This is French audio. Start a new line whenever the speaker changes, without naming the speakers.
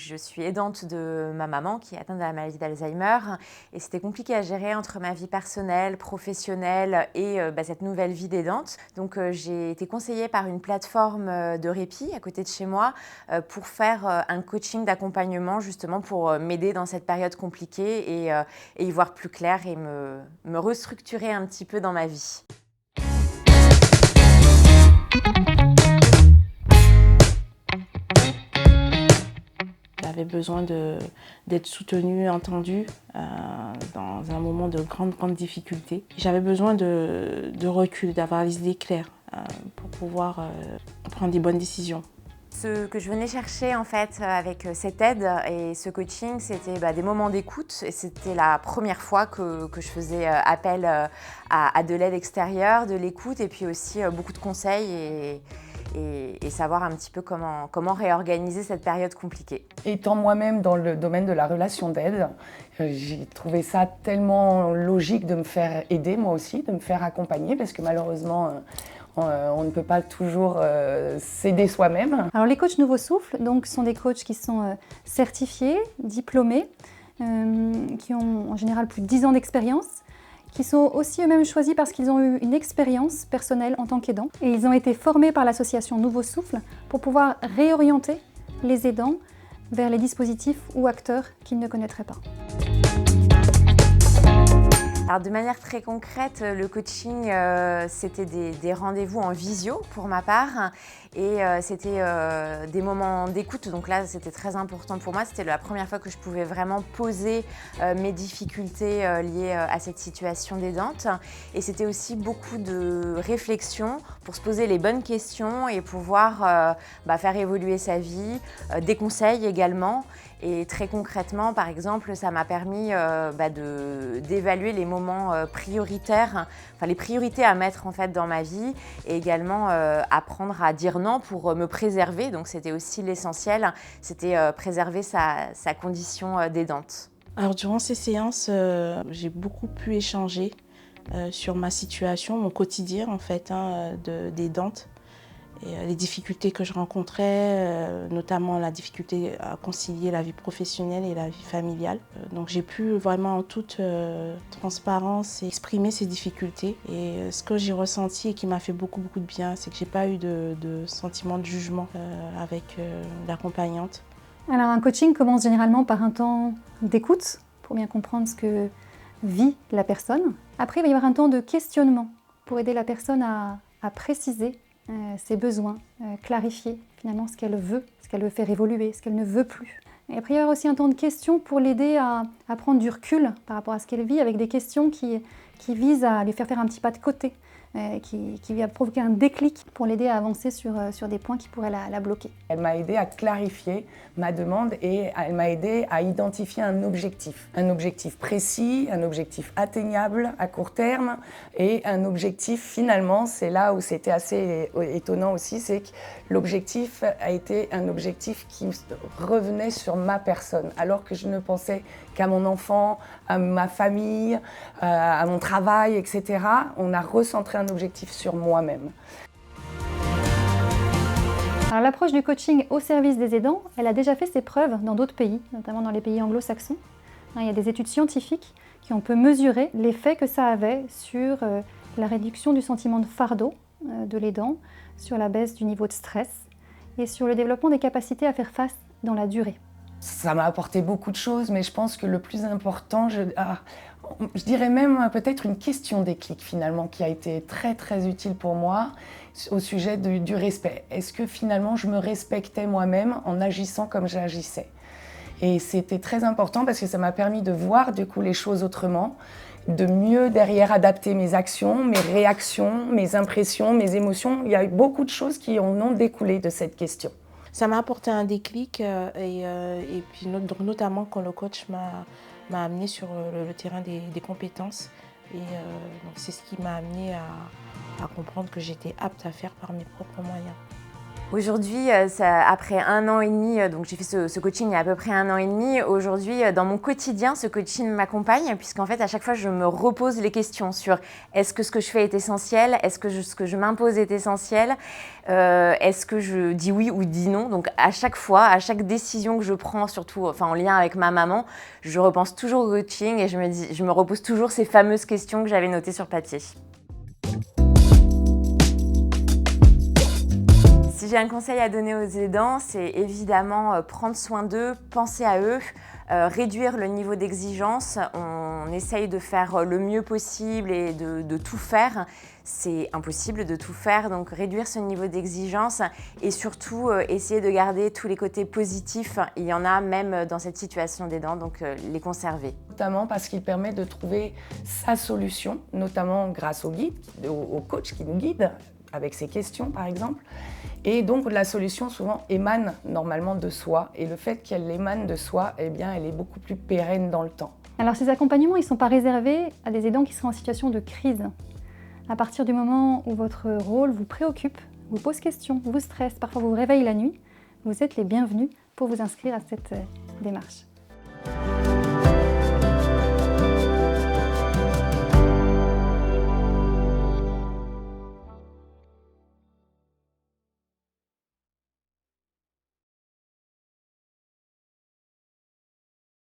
Je suis aidante de ma maman qui est atteinte de la maladie d'Alzheimer et c'était compliqué à gérer entre ma vie personnelle, professionnelle et cette nouvelle vie d'aidante. Donc j'ai été conseillée par une plateforme de répit à côté de chez moi pour faire un coaching d'accompagnement justement pour m'aider dans cette période compliquée et y voir plus clair et me restructurer un petit peu dans ma vie.
J'avais besoin d'être soutenue, entendue dans un moment de grande difficulté. J'avais besoin de recul, d'avoir les idées claires pour pouvoir prendre des bonnes décisions.
Ce que je venais chercher en fait avec cette aide et ce coaching, c'était des moments d'écoute et c'était la première fois que je faisais appel à de l'aide extérieure, de l'écoute et puis aussi beaucoup de conseils et savoir un petit peu comment réorganiser cette période compliquée.
Étant moi-même dans le domaine de la relation d'aide, j'ai trouvé ça tellement logique de me faire aider moi aussi, de me faire accompagner parce que malheureusement on ne peut pas toujours s'aider soi-même.
Alors les coachs Nouveau Souffle donc, sont des coachs qui sont certifiés, diplômés, qui ont en général plus de 10 ans d'expérience, qui sont aussi eux-mêmes choisis parce qu'ils ont eu une expérience personnelle en tant qu'aidants. Et ils ont été formés par l'association Nouveau Souffle pour pouvoir réorienter les aidants vers les dispositifs ou acteurs qu'ils ne connaîtraient pas.
Alors de manière très concrète, le coaching, c'était des rendez-vous en visio pour ma part et c'était des moments d'écoute. Donc là, c'était très important pour moi. C'était la première fois que je pouvais vraiment poser mes difficultés liées à cette situation d'aidante. Et c'était aussi beaucoup de réflexion pour se poser les bonnes questions et pouvoir faire évoluer sa vie, des conseils également. Et très concrètement, par exemple, ça m'a permis d'évaluer les moments prioritaires, enfin les priorités à mettre en fait dans ma vie et également apprendre à dire non pour me préserver. Donc c'était aussi l'essentiel, c'était préserver sa condition d'aidante.
Alors durant ces séances, j'ai beaucoup pu échanger sur ma situation, mon quotidien en fait d'aidante. Et les difficultés que je rencontrais, notamment la difficulté à concilier la vie professionnelle et la vie familiale. Donc j'ai pu vraiment en toute transparence exprimer ces difficultés. Et ce que j'ai ressenti et qui m'a fait beaucoup de bien, c'est que j'ai pas eu de sentiment de jugement avec l'accompagnante.
Alors un coaching commence généralement par un temps d'écoute pour bien comprendre ce que vit la personne. Après, il va y avoir un temps de questionnement pour aider la personne à préciser ses besoins, clarifier finalement ce qu'elle veut faire évoluer, ce qu'elle ne veut plus. Et après, il va y avoir aussi un temps de questions pour l'aider à prendre du recul par rapport à ce qu'elle vit, avec des questions qui visent à lui faire un petit pas de côté, qui va provoquer un déclic pour l'aider à avancer sur des points qui pourraient la bloquer.
Elle m'a aidé à clarifier ma demande et elle m'a aidé à identifier un objectif précis, un objectif atteignable à court terme et un objectif finalement, c'est là où c'était assez étonnant aussi, c'est que l'objectif a été un objectif qui revenait sur ma personne alors que je ne pensais qu'à mon enfant, à ma famille, à mon travail, etc. On a recentré un objectif sur moi-même.
Alors l'approche du coaching au service des aidants, elle a déjà fait ses preuves dans d'autres pays, notamment dans les pays anglo-saxons. Il y a des études scientifiques qui ont pu mesurer l'effet que ça avait sur la réduction du sentiment de fardeau de l'aidant, sur la baisse du niveau de stress et sur le développement des capacités à faire face dans la durée.
Ça m'a apporté beaucoup de choses, mais je pense que le plus important, je dirais même peut-être une question déclic finalement qui a été très utile pour moi au sujet du respect. Est-ce que finalement je me respectais moi-même en agissant comme j'agissais? Et c'était très important parce que ça m'a permis de voir du coup les choses autrement, de mieux derrière adapter mes actions, mes réactions, mes impressions, mes émotions. Il y a eu beaucoup de choses qui en ont découlé de cette question.
Ça m'a apporté un déclic et puis notamment quand le coach m'a amené sur le terrain des compétences. Et donc c'est ce qui m'a amené à comprendre que j'étais apte à faire par mes propres moyens.
Aujourd'hui, après 1 an et demi, donc j'ai fait ce coaching il y a à peu près 1 an et demi. Aujourd'hui, dans mon quotidien, ce coaching m'accompagne puisqu'en fait, à chaque fois, je me repose les questions sur est-ce que ce que je fais est essentiel? Est-ce que ce que je m'impose est essentiel? Est-ce que je dis oui ou dis non? Donc à chaque fois, à chaque décision que je prends, surtout en lien avec ma maman, je repense toujours au coaching et je me repose toujours ces fameuses questions que j'avais notées sur papier. Si j'ai un conseil à donner aux aidants, c'est évidemment prendre soin d'eux, penser à eux, réduire le niveau d'exigence. On essaye de faire le mieux possible et de tout faire. C'est impossible de tout faire, donc réduire ce niveau d'exigence et surtout essayer de garder tous les côtés positifs. Il y en a même dans cette situation d'aidant, donc les conserver.
Notamment parce qu'il permet de trouver sa solution, notamment grâce au guide, au coach qui nous guide avec ses questions par exemple. Et donc la solution souvent émane normalement de soi et le fait qu'elle émane de soi, eh bien, elle est beaucoup plus pérenne dans le temps.
Alors ces accompagnements, ils ne sont pas réservés à des aidants qui seraient en situation de crise. À partir du moment où votre rôle vous préoccupe, vous pose question, vous stresse, parfois vous réveille la nuit, vous êtes les bienvenus pour vous inscrire à cette démarche.